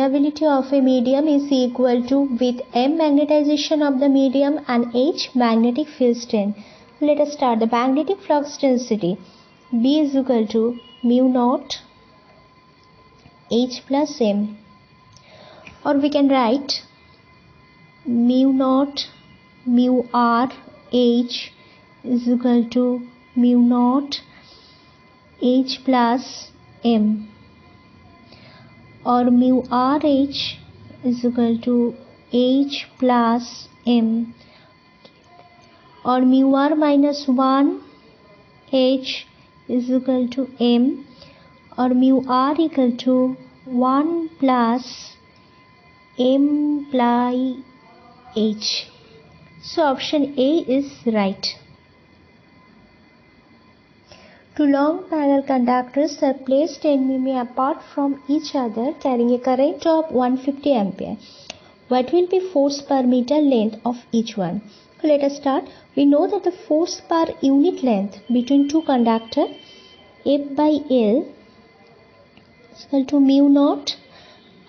permeability of a medium is equal to, with M magnetization of the medium and H magnetic field strength. Let us start. The magnetic flux density B is equal to mu naught H plus M, or we can write mu naught mu R H is equal to mu naught H plus M, or mu RH is equal to H plus M, or mu R minus 1 H is equal to M, or mu R equal to 1 plus M by H. So option A is right. Two long parallel conductors are placed 10 mm apart from each other, carrying a current of 150 ampere. What will be force per meter length of each one? So let us start. We know that the force per unit length between two conductors F by L is equal to mu naught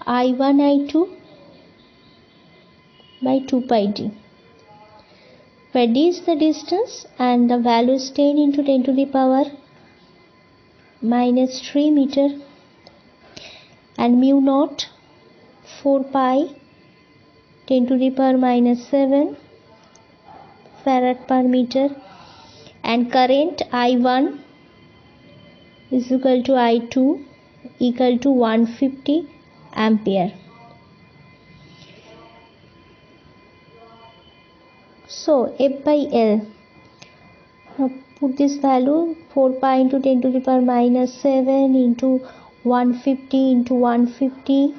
I1 I2 by 2 pi d, where d is the distance and the value is 10 into 10 to the power minus 3 meter, and mu naught 4 pi 10 to the power minus 7 farad per meter, and current I1 is equal to I2 equal to 150 ampere. So F by L, now put this value 4 pi into 10 to the power minus 7 into 150 into 150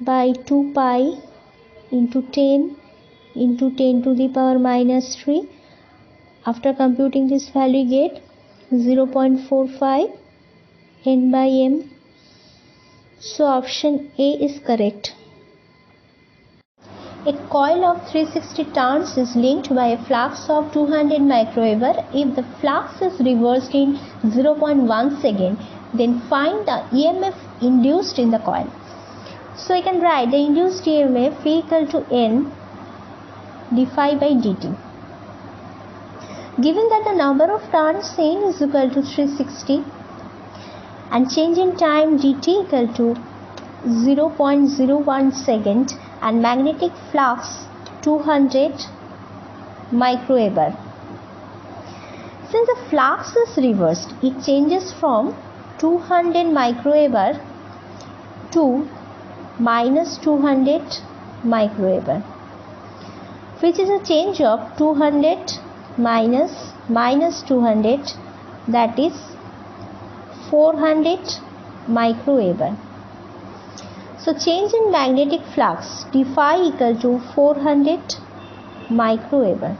by 2 pi into 10 into 10 to the power minus 3. After computing this value, you get 0.45 N by M. So option A is correct. A coil of 360 turns is linked by a flux of 200 microweber. If the flux is reversed in 0.1 second, then find the EMF induced in the coil. So I can write the induced EMF equal to N d phi by dt. Given that the number of turns seen is equal to 360 and change in time dt equal to 0.01 second and magnetic flux 200 microweber. Since the flux is reversed, it changes from 200 microweber to minus 200 microweber, which is a change of 200 minus 200, that is 400 microweber. So change in magnetic flux d phi equal to 400 microweber.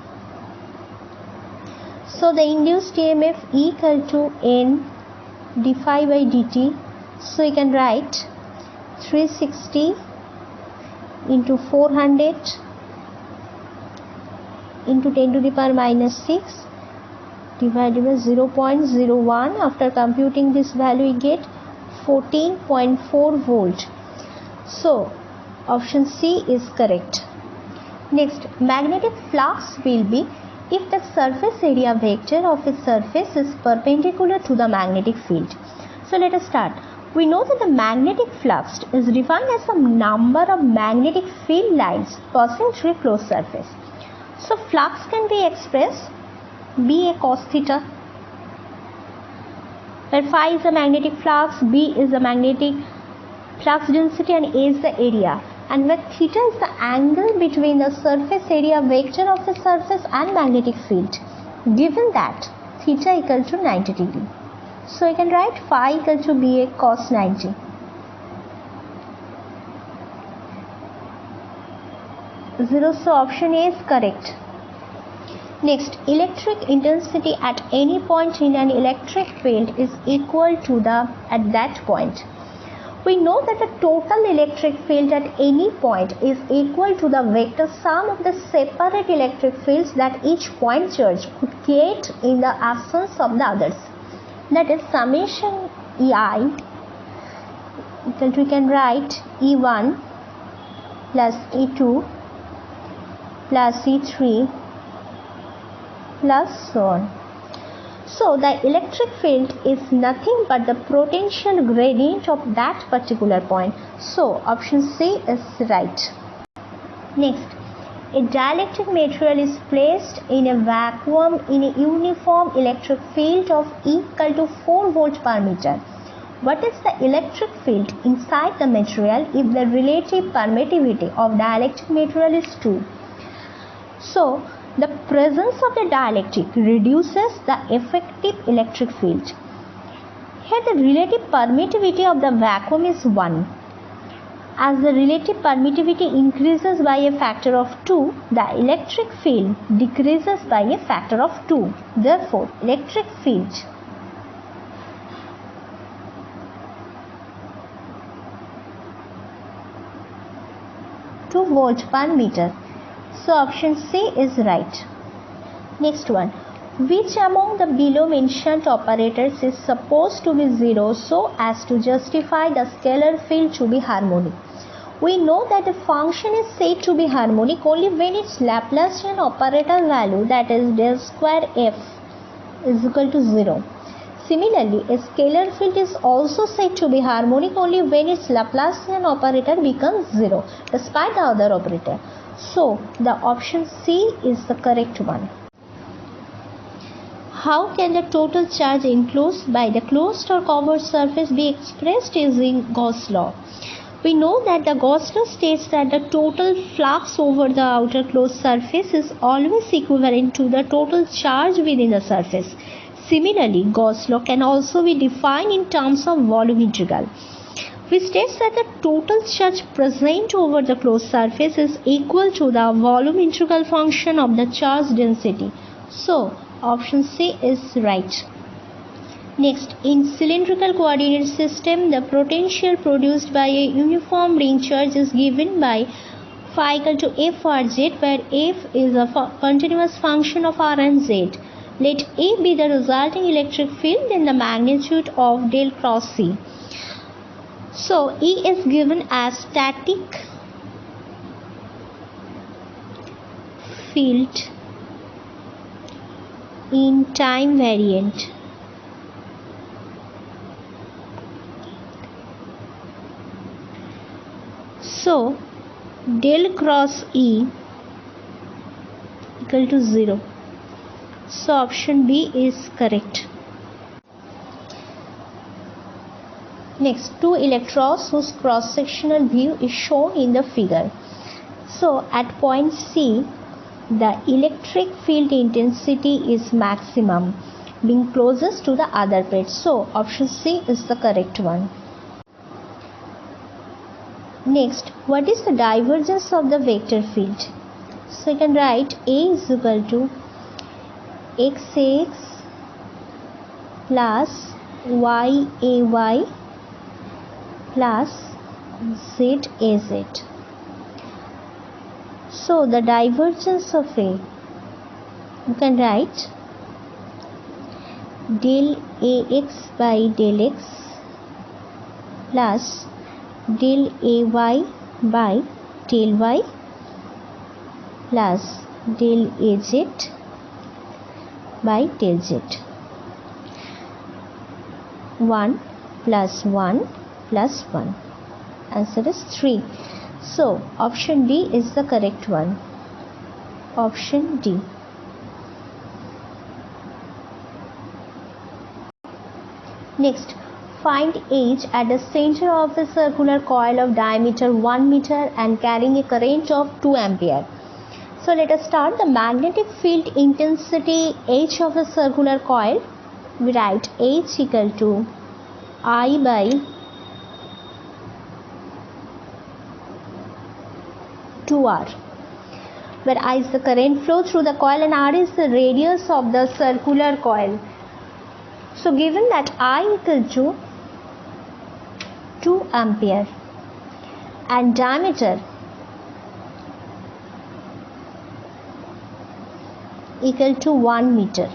So the induced EMF equal to N d phi by dt. So you can write 360 into 400 into 10 to the power minus 6 divided by 0.01. After computing this value, you get 14.4 volt. So option C is correct. Next, magnetic flux will be if the surface area vector of a surface is perpendicular to the magnetic field. So let us start. We know that the magnetic flux is defined as the number of magnetic field lines passing through a closed surface. So flux can be expressed B a cos theta, where phi is the magnetic flux, B is the magnetic flux density, and A is the area, and where theta is the angle between the surface area vector of the surface and magnetic field, given that theta equal to 90 degree. So you can write phi equal to B a cos 90. So option A is correct. Next, electric intensity at any point in an electric field is equal to the at that point. We know that the total electric field at any point is equal to the vector sum of the separate electric fields that each point charge could create in the absence of the others. That is summation EI equal to, we can write E1 plus E2 plus E3 plus so on. So the electric field is nothing but the potential gradient of that particular point. So option C is right. Next, a dielectric material is placed in a vacuum in a uniform electric field of E equal to 4 volt per meter. What is the electric field inside the material if the relative permittivity of dielectric material is 2? So the presence of the dielectric reduces the effective electric field. Here the relative permittivity of the vacuum is 1. As the relative permittivity increases by a factor of 2, the electric field decreases by a factor of 2. Therefore, electric field volt per meter. So option C is right. Next one. Which among the below mentioned operators is supposed to be 0 so as to justify the scalar field to be harmonic? We know that a function is said to be harmonic only when its Laplacian operator value, that is del square f, is equal to 0. Similarly, a scalar field is also said to be harmonic only when its Laplacian operator becomes 0 despite the other operator. So, the option C is the correct one. How can the total charge enclosed by the closed or covered surface be expressed using Gauss law? We know that the Gauss law states that the total flux over the outer closed surface is always equivalent to the total charge within the surface. Similarly, Gauss law can also be defined in terms of volume integral, which states that the total charge present over the closed surface is equal to the volume integral function of the charge density. So, option C is right. Next, in cylindrical coordinate system, the potential produced by a uniform ring charge is given by phi equal to f r z, where f is a continuous function of r and z. Let A be the resulting electric field and the magnitude of del cross C. So, E is given as static field in time variant. So, del cross E equal to 0. So, option B is correct. Next, two electrodes whose cross-sectional view is shown in the figure. So, at point C, the electric field intensity is maximum, being closest to the other plate. So, option C is the correct one. Next, what is the divergence of the vector field? So, you can write A is equal to xx plus yay plus zaz. So, the divergence of A, you can write del ax by del x plus del ay by del y plus del az by del z. 1 plus 1 plus 1. Answer is 3. So, option D is the correct one. Option D. Next, find H at the center of the circular coil of diameter 1 meter and carrying a current of 2 ampere. So, let us start the magnetic field intensity H of the circular coil. We write H equal to I by 2R, where I is the current flow through the coil and R is the radius of the circular coil. So, given that I equal to 2 ampere and diameter equal to 1 meter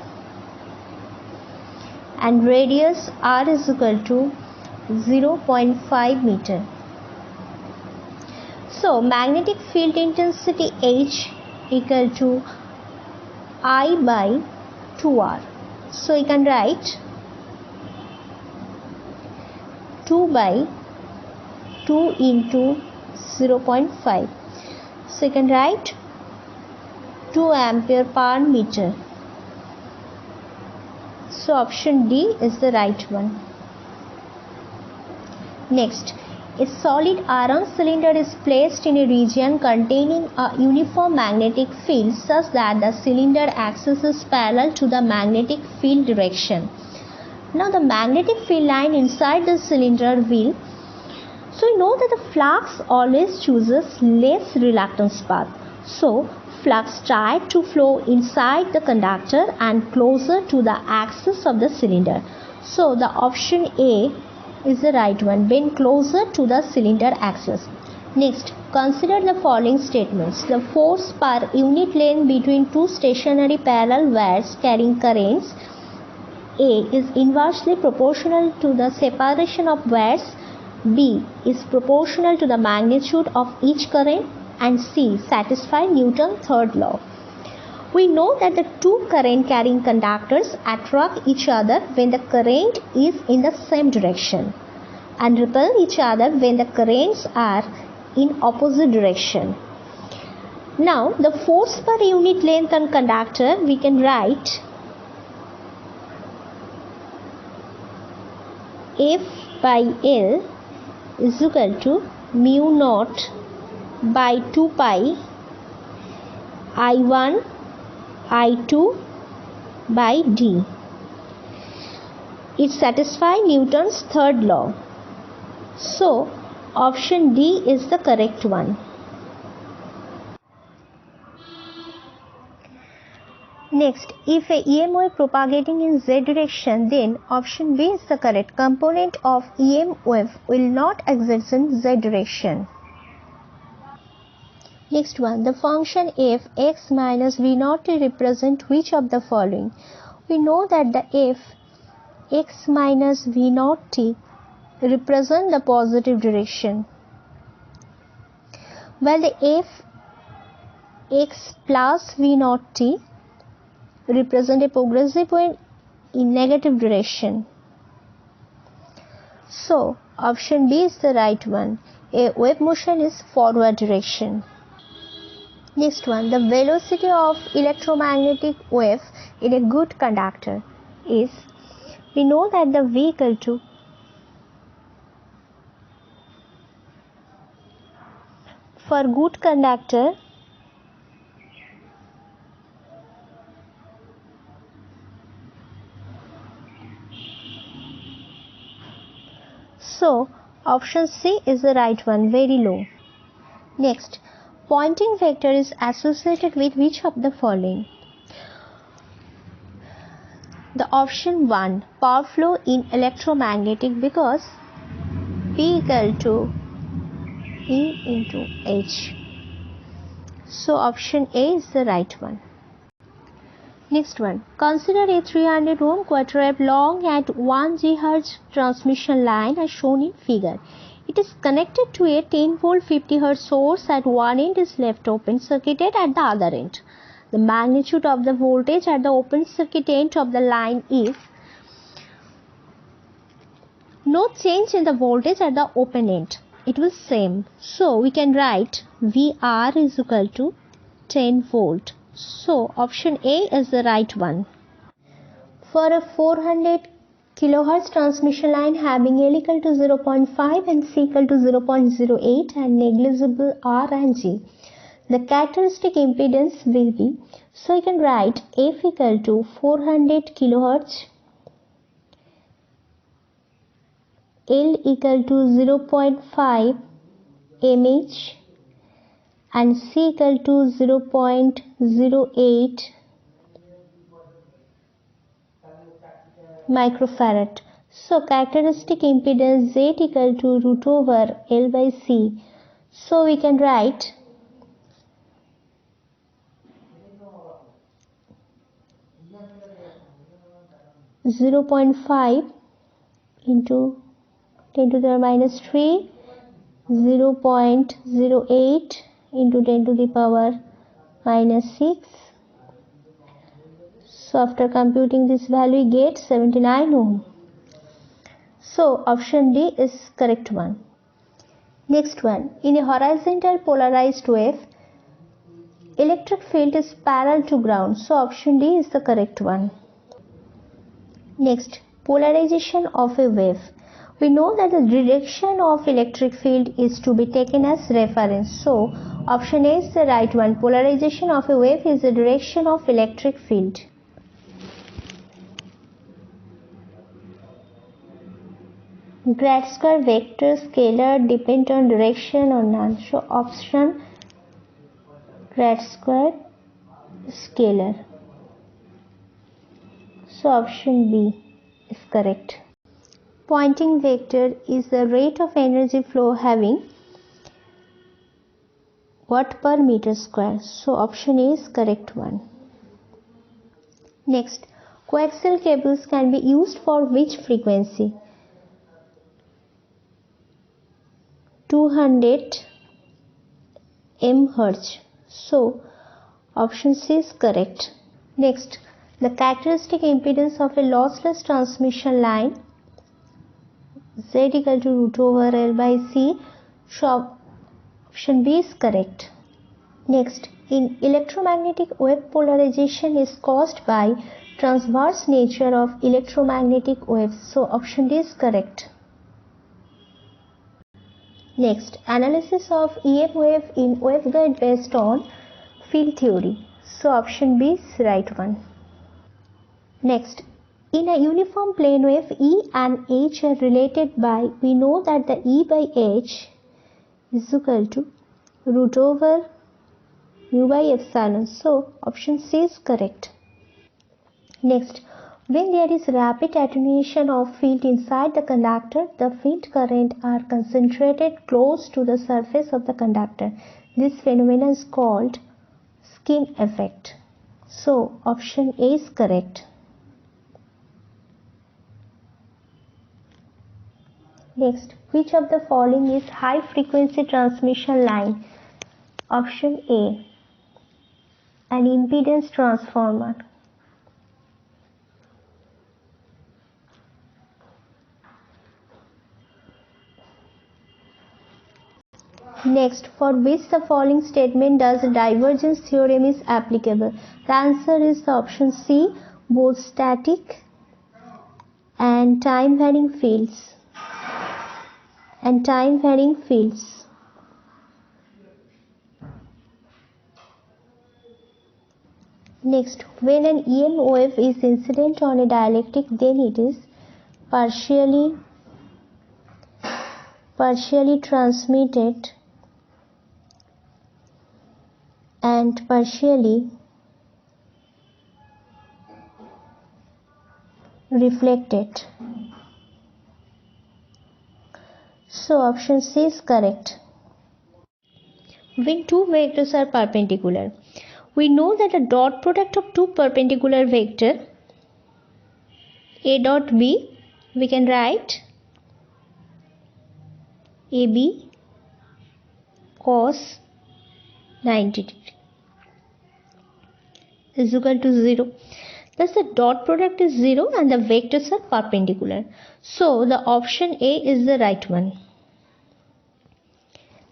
and radius R is equal to 0.5 meter. So magnetic field intensity H equal to I by 2R. So you can write 2 by 2 into 0.5. So you can write 2 ampere per meter. So option D is the right one. Next, a solid iron cylinder is placed in a region containing a uniform magnetic field such that the cylinder axis is parallel to the magnetic field direction. Now the magnetic field line inside the cylinder will, so we know that the flux always chooses less reluctance path. So flux try to flow inside the conductor and closer to the axis of the cylinder. So the option A is the right one, being closer to the cylinder axis. Next, consider the following statements. The force per unit length between two stationary parallel wires carrying currents A is inversely proportional to the separation of wires, B is proportional to the magnitude of each current, and C satisfy Newton's third law. We know that the two current carrying conductors attract each other when the current is in the same direction and repel each other when the currents are in opposite direction. Now the force per unit length on conductor we can write F by L is equal to mu naught by 2 pi I1 I2 by D. It satisfies Newton's third law. So option D is the correct one. Next, if a EM propagating in Z direction, then option B is the correct. Component of EM wave will not exist in Z direction. Next one, the function f x minus v naught t represent which of the following? We know that the f x minus v naught t represent the positive direction, while the f x plus v naught t represent a progressive wave in negative direction. So option B is the right one. A wave motion is forward direction. Next one, the velocity of electromagnetic wave in a good conductor is, we know that the V equal to for good conductor so option C is the right one, very low. Next, Poynting vector is associated with which of the following? The option 1, power flow in electromagnetic, because P equal to E into H. So option A is the right one. Next one, consider a 300 ohm quarter-wave long at 1 GHz transmission line as shown in figure. It is connected to a 10 volt 50 Hz source at one end is left open circuited at the other end. The magnitude of the voltage at the open circuit end of the line is, no change in the voltage at the open end. It was same. So we can write VR is equal to 10 volt. So option A is the right one. For a 400 kHz transmission line having L equal to 0.5 and C equal to 0.08 and negligible R and G, the characteristic impedance will be, so you can write F equal to 400 kHz, L equal to 0.5 mH and C equal to 0.08 microfarad. So characteristic impedance Z equal to root over L by C. So we can write (0.5) into 10 to the minus 3, 0.08 into 10 to the power minus 6. So after computing this value, we get 79 ohm. So option D is correct one. Next one, in a horizontal polarized wave, electric field is parallel to ground. So option D is the correct one. Next, polarization of a wave. We know that the direction of electric field is to be taken as reference. So option A is the right one. Polarization of a wave is the direction of electric field. Grad square vector scalar depend on direction or none. So option grad square scalar. So option B is correct. Pointing vector is the rate of energy flow having watt per meter square. So option A is correct one. Next, coaxial cables can be used for which frequency? 200 MHz. So option C is correct. Next, the characteristic impedance of a lossless transmission line Z equal to root over L by C. So option B is correct. Next, in electromagnetic wave, polarization is caused by transverse nature of electromagnetic waves. So option D is correct. Next, analysis of EM wave in waveguide based on field theory. So option B is right one. Next, in a uniform plane wave, E and H are related by, we know that the E by H is equal to root over mu by epsilon. So option C is correct. Next, when there is rapid attenuation of field inside the conductor, the field current are concentrated close to the surface of the conductor. This phenomenon is called skin effect. So option A is correct. Next, which of the following is high frequency transmission line? Option A, an impedance transformer. Next, for which the following statement does divergence theorem is applicable? The answer is the option C, both static and time varying fields. Next, when an EM wave is incident on a dielectric, then it is partially transmitted and partially reflected. So option C is correct. When two vectors are perpendicular, we know that the dot product of two perpendicular vectors A dot B, we can write AB cos 90 degree is equal to 0. Thus the dot product is 0 and the vectors are perpendicular. So the option A is the right one.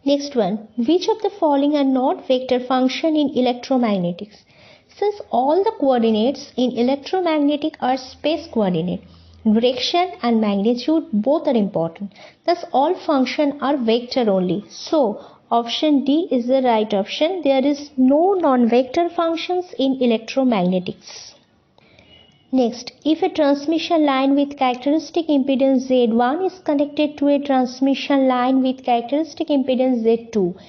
Next one, which of the following are not vector function in electromagnetics? Since all the coordinates in electromagnetic are space coordinate, direction and magnitude both are important. Thus all functions are vector only. So option D is the right option. There is no non-vector functions in electromagnetics. Next, if a transmission line with characteristic impedance Z1 is connected to a transmission line with characteristic impedance Z2,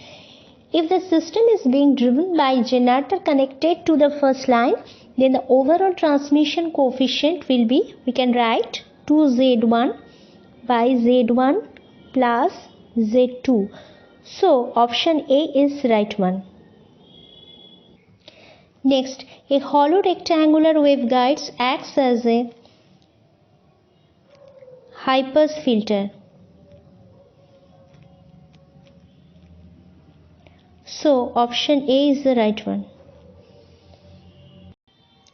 if the system is being driven by a generator connected to the first line, then the overall transmission coefficient will be, we can write 2Z1 by Z1 plus Z2. So option A is right one. Next, a hollow rectangular waveguide acts as a high pass filter. So option A is the right one.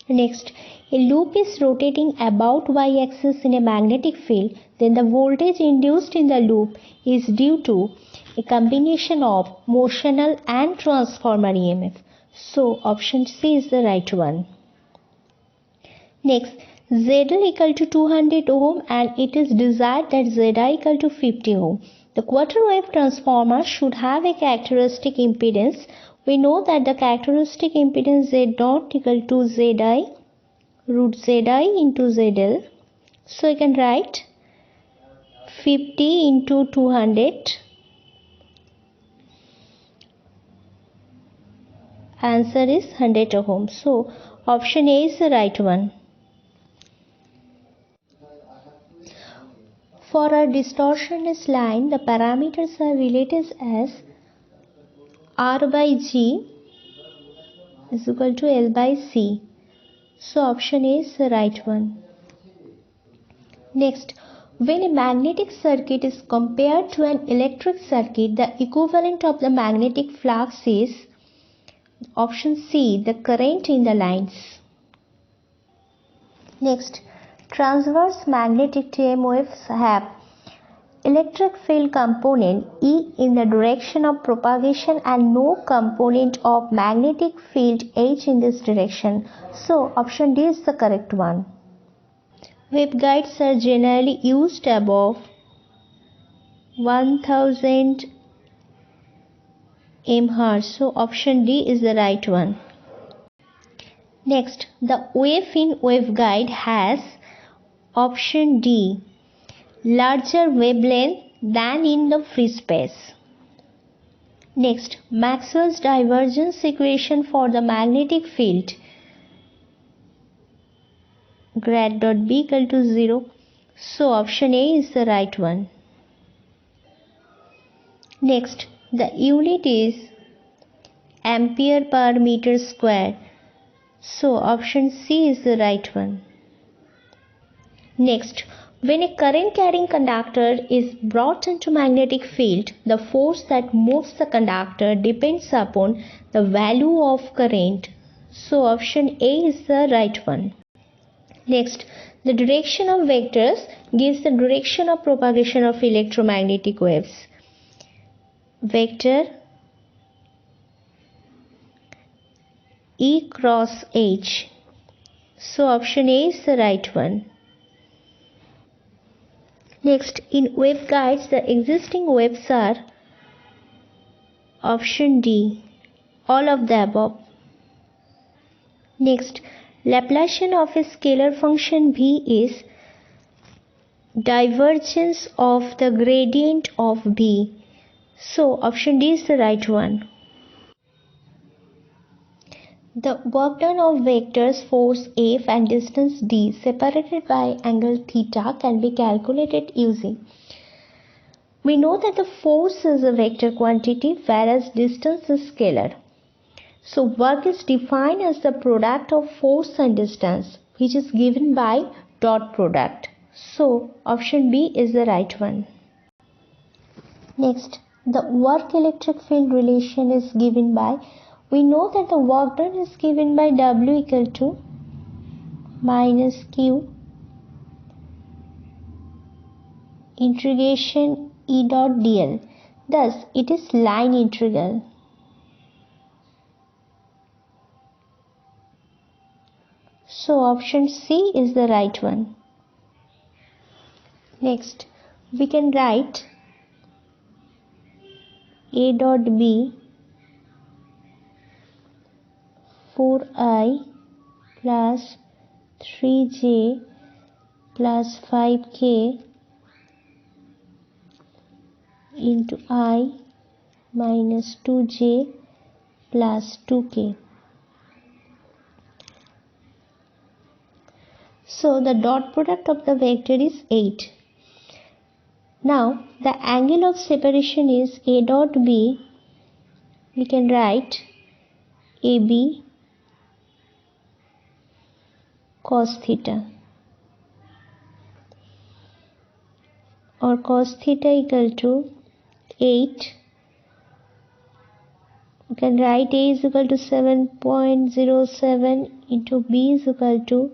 Next, a loop is rotating about y-axis in a magnetic field, then the voltage induced in the loop is due to a combination of motional and transformer EMF. So option C is the right one. Next, ZL equal to 200 ohm and it is desired that ZI equal to 50 ohm. The quarter wave transformer should have a characteristic impedance. We know that the characteristic impedance Z0 equal to ZI root ZI into ZL. So you can write 50 into 200. Answer is 100 ohm. So option A is the right one. For a distortionless line, the parameters are related as R by G is equal to L by C. So option A is the right one. Next, when a magnetic circuit is compared to an electric circuit, the equivalent of the magnetic flux is option C, the current in the lines. Next, transverse magnetic TM waves have electric field component E in the direction of propagation and no component of magnetic field H in this direction. So option D is the correct one. Waveguides are generally used above 1000 MHz. So option D is the right one. Next, the wave in waveguide has option D, larger wavelength than in the free space. Next, Maxwell's divergence equation for the magnetic field grad dot B equal to 0. So option A is the right one. Next, the unit is ampere per meter square. So option C is the right one. Next, when a current carrying conductor is brought into magnetic field, the force that moves the conductor depends upon the value of current. So option A is the right one. Next, the direction of vectors gives the direction of propagation of electromagnetic waves. Vector E cross H. So option A is the right one. Next, in waveguides, the existing waves are option D, all of the above. Next, Laplacian of a scalar function V is divergence of the gradient of V. So option D is the right one. The work done of vectors force F and distance D separated by angle theta can be calculated using. We know that the force is a vector quantity whereas distance is scalar. So work is defined as the product of force and distance, which is given by dot product. So option B is the right one. Next, the work electric field relation is given by, we know that the work done is given by W equal to minus Q integration E dot dl. Thus, it is line integral. So option C is the right one. Next, we can write A dot B 4I plus 3J plus 5K into I minus 2J plus 2K. So the dot product of the vector is 8. Now the angle of separation is A dot B. We can write AB cos theta or cos theta equal to 8 You can write A is equal to 7.07 into B is equal to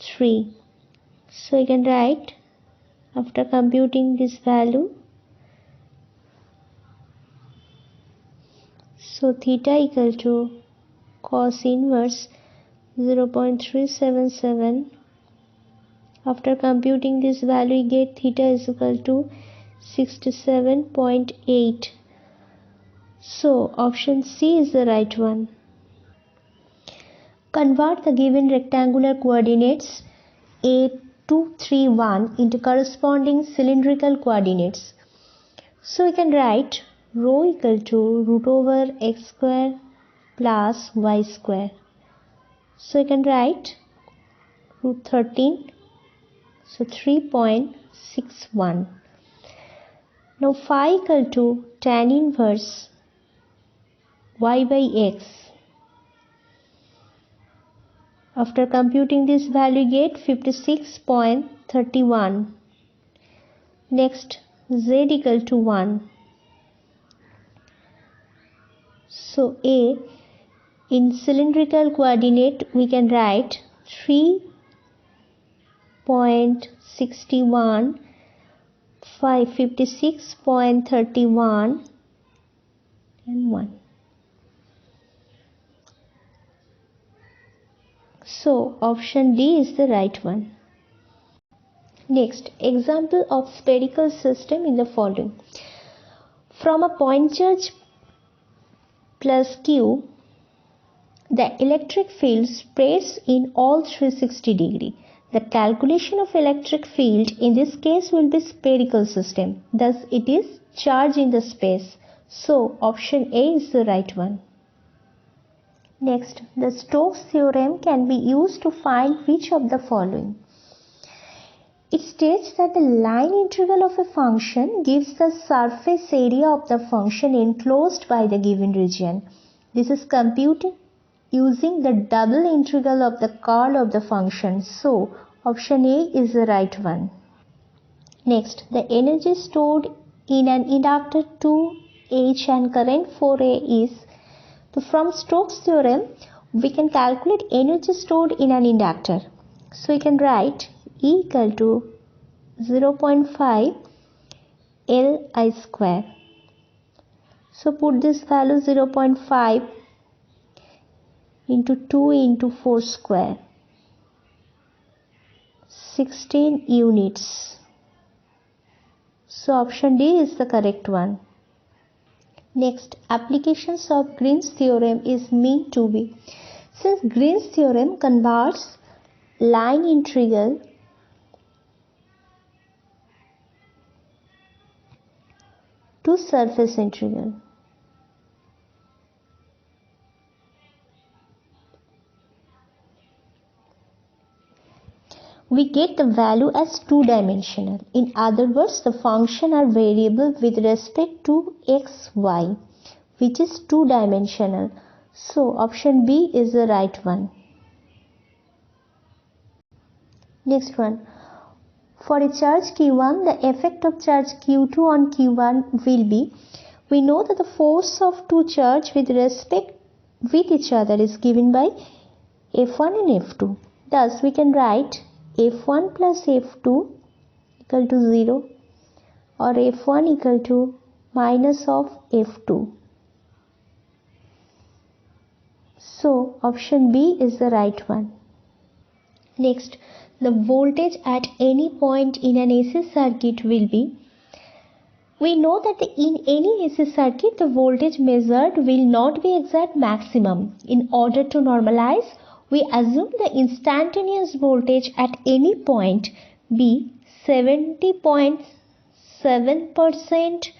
3. So you can write, after computing this value, so theta equal to cos inverse 0.377. After computing this value, you get theta is equal to 67.8. So option C is the right one. Convert the given rectangular coordinates A231 into corresponding cylindrical coordinates. So we can write rho equal to root over x square plus y square. So you can write root 13, so 3.61. Now phi equal to tan inverse y by x. After computing this value, get 56.31. Next, z equal to 1. So A, in cylindrical coordinate, we can write 3.61, 56.31 and 1. So option D is the right one. Next, example of spherical system in the following. From a point charge plus Q, the electric field spreads in all 360 degree. The calculation of electric field in this case will be spherical system. Thus it is charge in the space. So option A is the right one. Next, the Stokes theorem can be used to find which of the following. It states that the line integral of a function gives the surface area of the function enclosed by the given region. This is computed using the double integral of the curl of the function. So option A is the right one. Next, the energy stored in an inductor 2H and current 4A is. So from Stokes theorem, we can calculate energy stored in an inductor. So we can write E equal to 0.5 Li square. So put this value 0.5 into 2 into 4 square. 16 units. So option D is the correct one. Next, applications of Green's theorem is meant to be. Since Green's theorem converts line integral to surface integral. We get the value as two-dimensional. In other words, the function are variable with respect to x, y, which is two-dimensional. So option B is the right one. Next one. For a charge Q1, the effect of charge Q2 on Q1 will be, we know that the force of two charge with respect with each other is given by F1 and F2. Thus, we can write F1 plus F2 equal to 0 or F1 equal to minus of F2. So, option B is the right one. Next, the voltage at any point in an AC circuit will be, we know that in any AC circuit the voltage measured will not be exact maximum. In order to normalize, we assume the instantaneous voltage at any point be 70.7%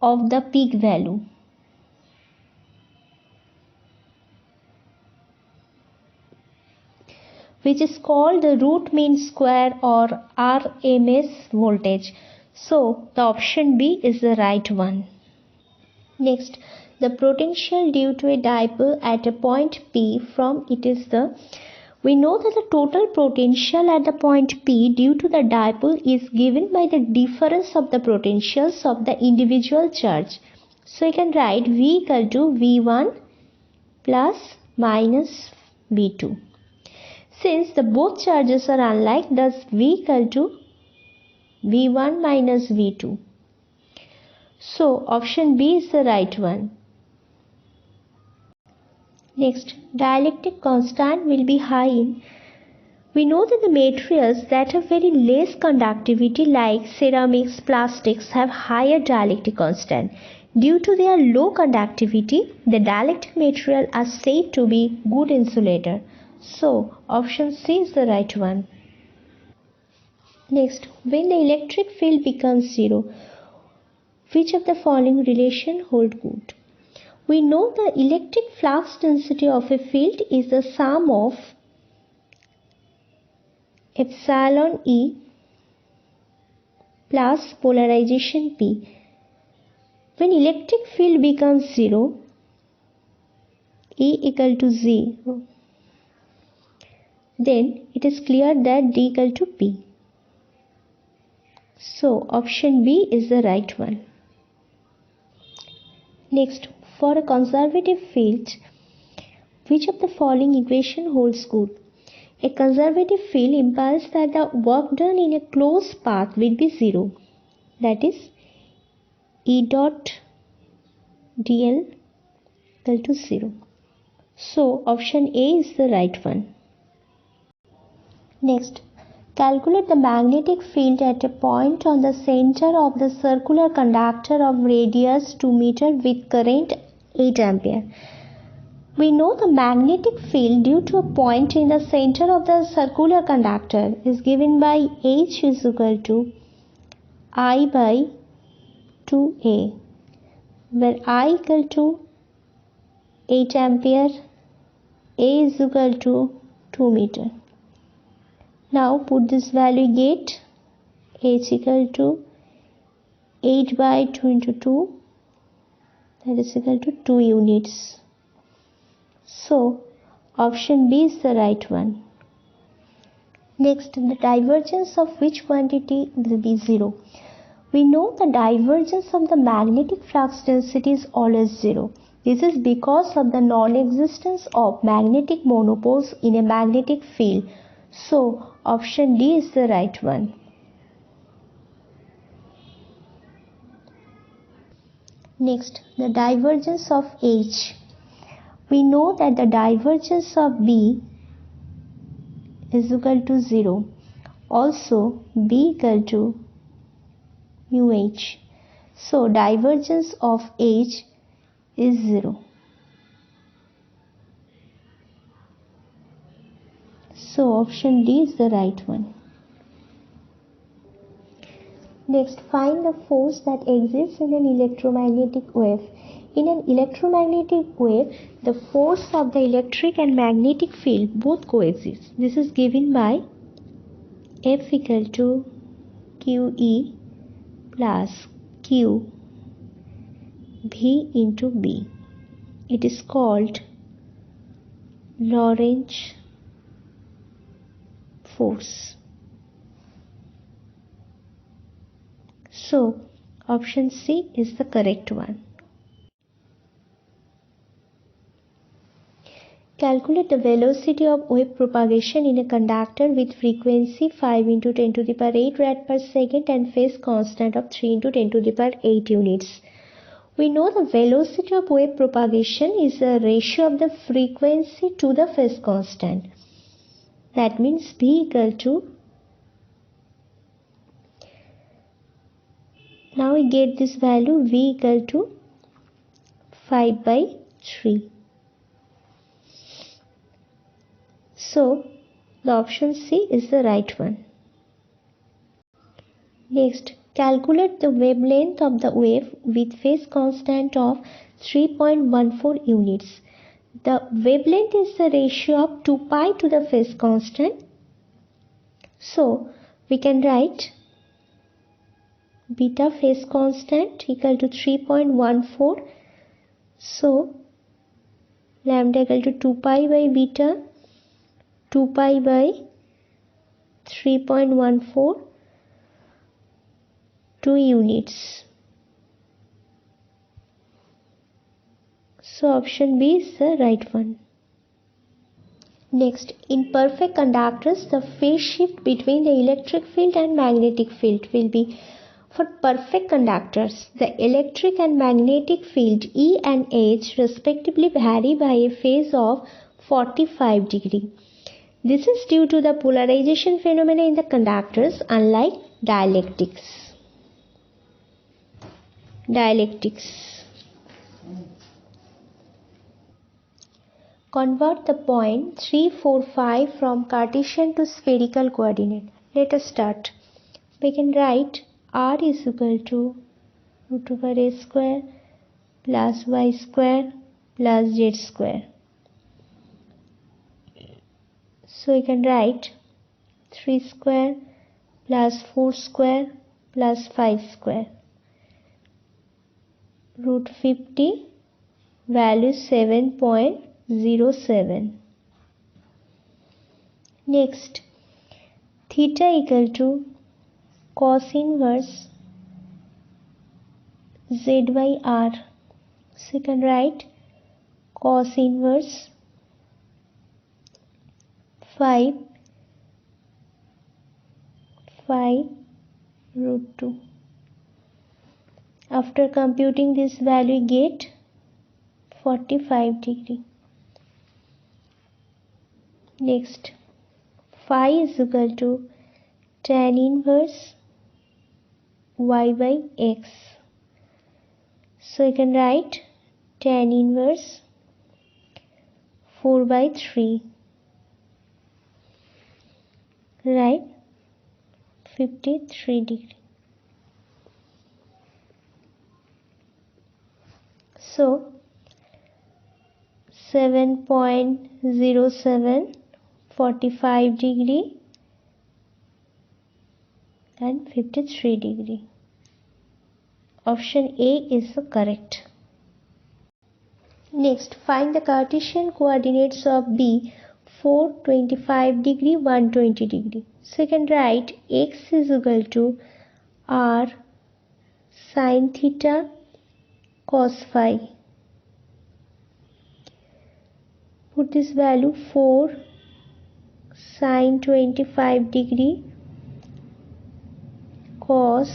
of the peak value. Which is called the root mean square or RMS voltage. So the option B is the right one. Next, the potential due to a dipole at a point P from it is the, we know that the total potential at the point P due to the dipole is given by the difference of the potentials of the individual charge. So we can write V equal to V1 plus minus V2. Since the both charges are unlike, thus V equal to V1 minus V2. So option B is the right one. Next, dielectric constant will be high in. We know that the materials that have very less conductivity like ceramics, plastics have higher dielectric constant. Due to their low conductivity, the dielectric material are said to be good insulator. So option C is the right one. Next, when the electric field becomes zero, which of the following relation hold good? We know the electric flux density of a field is the sum of epsilon E plus polarization P. When electric field becomes zero, E equal to 0, then it is clear that D equal to P. So option B is the right one. Next, for a conservative field, which of the following equation holds good? A conservative field implies that the work done in a closed path will be zero. That is, E dot dl equal to 0. So option A is the right one. Next, calculate the magnetic field at a point on the center of the circular conductor of radius 2 meter with current 8 ampere. We know the magnetic field due to a point in the center of the circular conductor is given by H is equal to I by 2A, where I equal to 8 ampere, A is equal to 2 meter. Now put this value, get H equal to 8 by 2 into 2, that is equal to 2 units. So option B is the right one. Next, the divergence of which quantity will be 0? We know the divergence of the magnetic flux density is always 0. This is because of the non-existence of magnetic monopoles in a magnetic field. So option D is the right one. Next, the divergence of H. We know that the divergence of B is equal to 0. Also, B equal to mu H. So, divergence of H is 0. So, option D is the right one. Next, find the force that exists in an electromagnetic wave. In an electromagnetic wave, the force of the electric and magnetic field both coexist. This is given by F equal to QE plus Q V into B. It is called Lorentz force. So, option C is the correct one. Calculate the velocity of wave propagation in a conductor with frequency 5 into 10 to the power 8 rad per second and phase constant of 3 into 10 to the power 8 units. We know the velocity of wave propagation is the ratio of the frequency to the phase constant. That means V equal to, now we get this value, V equal to 5 by 3. So, the option C is the right one. Next, calculate the wavelength of the wave with phase constant of 3.14 units. The wavelength is the ratio of 2 pi to the phase constant. So, we can write beta phase constant equal to 3.14. So, lambda equal to 2 pi by beta, 2 pi by 3.14, 2 units. So option B is the right one. Next, in perfect conductors, the phase shift between the electric field and magnetic field will be, for perfect conductors, the electric and magnetic field E and H respectively vary by a phase of 45 degrees. This is due to the polarization phenomena in the conductors, unlike dielectrics. Convert the point 3, 4, 5 from Cartesian to spherical coordinate. Let us start. We can write r is equal to root over a square plus y square plus z square. So we can write 3 square plus 4 square plus 5 square. Root 50, value 7.07. Next, theta equal to cos inverse z by r. So you can write cos inverse 5 root 2. After computing this value, get 45 degree. Next, phi is equal to tan inverse y by x. So you can write tan inverse 4 by 3. Right? 53 degree. So 7.07, 45 degree and 53 degree. Option A is the correct. Next, find the Cartesian coordinates of B 4, 25 degree, 120 degree. So you can write x is equal to r sin theta cos phi. Put this value 4 sin 25 degree cos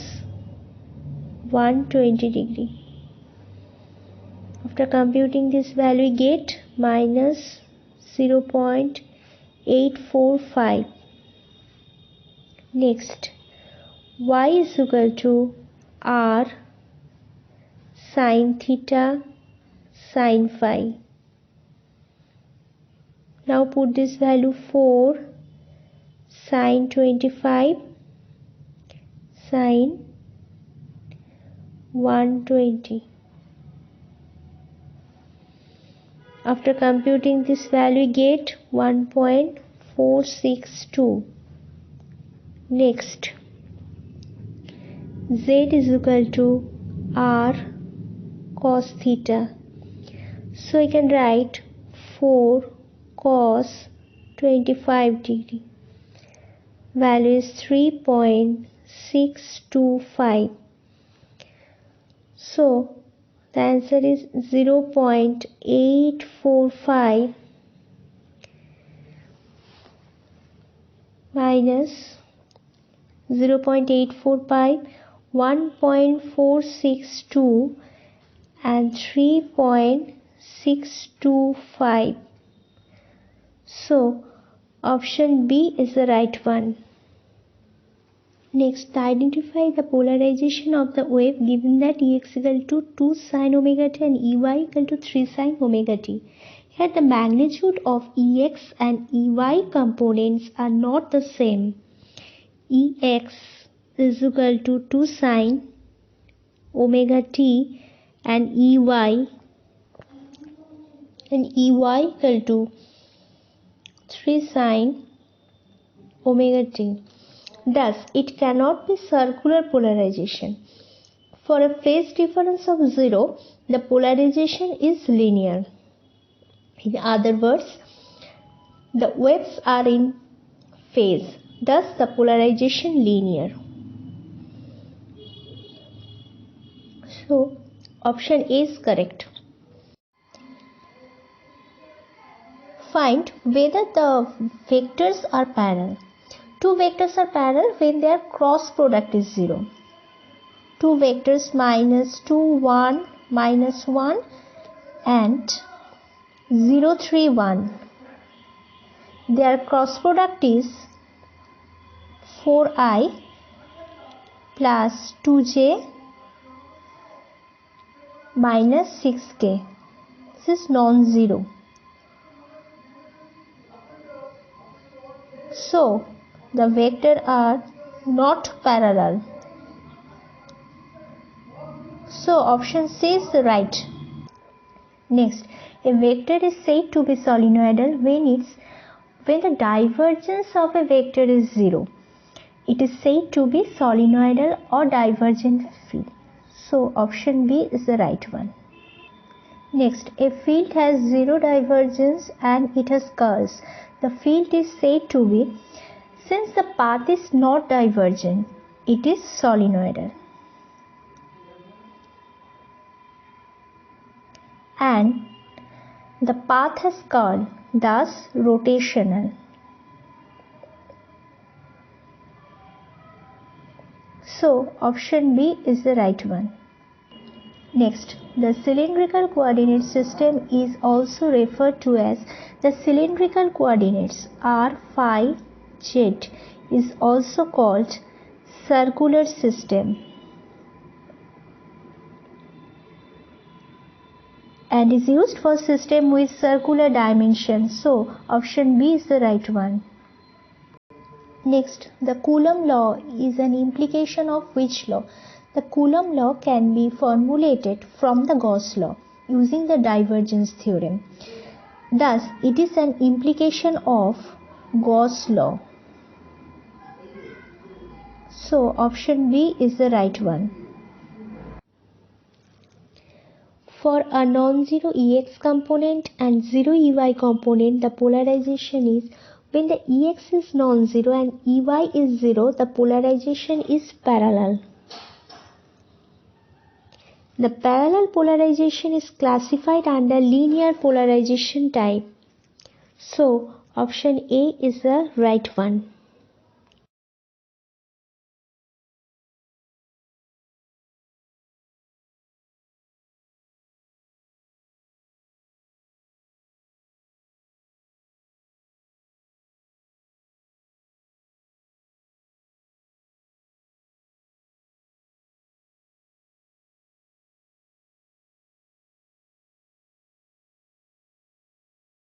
120 degree. After computing this value, get minus 0.845. Next, y is equal to r sin theta sin phi. Now put this value 4 sin 25 sin 120. After computing this value, get 1.462. Next, z is equal to r cos theta. So you can write 4 cos 25 degree. Value is 3.625. So the answer is 0.845 minus 0.845, 1.462 and 3.625. So option B is the right one. Next, identify the polarization of the wave given that Ex equal to 2 sin omega t and Ey equal to 3 sin omega t. Here the magnitude of Ex and Ey components are not the same. Ex is equal to 2 sin omega t and Ey equal to 3 sin omega t. Thus, it cannot be circular polarization. For a phase difference of 0, the polarization is linear. In other words, the waves are in phase, thus the polarization linear. So, option A is correct. find whether the vectors are parallel. Two vectors are parallel when their cross product is 0. Two vectors minus 2, 1, minus 1 and 0, 3, 1. Their cross product is 4i plus 2j minus 6k. This is non-zero. So, the vectors are not parallel. So, option C is right. Next, a vector is said to be solenoidal when the divergence of a vector is 0. It is said to be solenoidal or divergent field. So, option B is the right one. Next, a field has 0 divergence and it has curls. The field is said to be, since the path is not divergent, it is solenoidal. And the path has curl, thus rotational. So, option B is the right one. Next, the cylindrical coordinate system is also referred to as the cylindrical coordinates. R, phi, z is also called circular system and is used for system with circular dimensions. So, option B is the right one. Next, the Coulomb law is an implication of which law? The Coulomb law can be formulated from the Gauss law using the divergence theorem. Thus, it is an implication of Gauss law. So, option B is the right one. For a non-zero Ex component and zero Ey component, the polarization is when the Ex is non-zero and Ey is 0, the polarization is parallel. The parallel polarization is classified under linear polarization type. So, option A is the right one.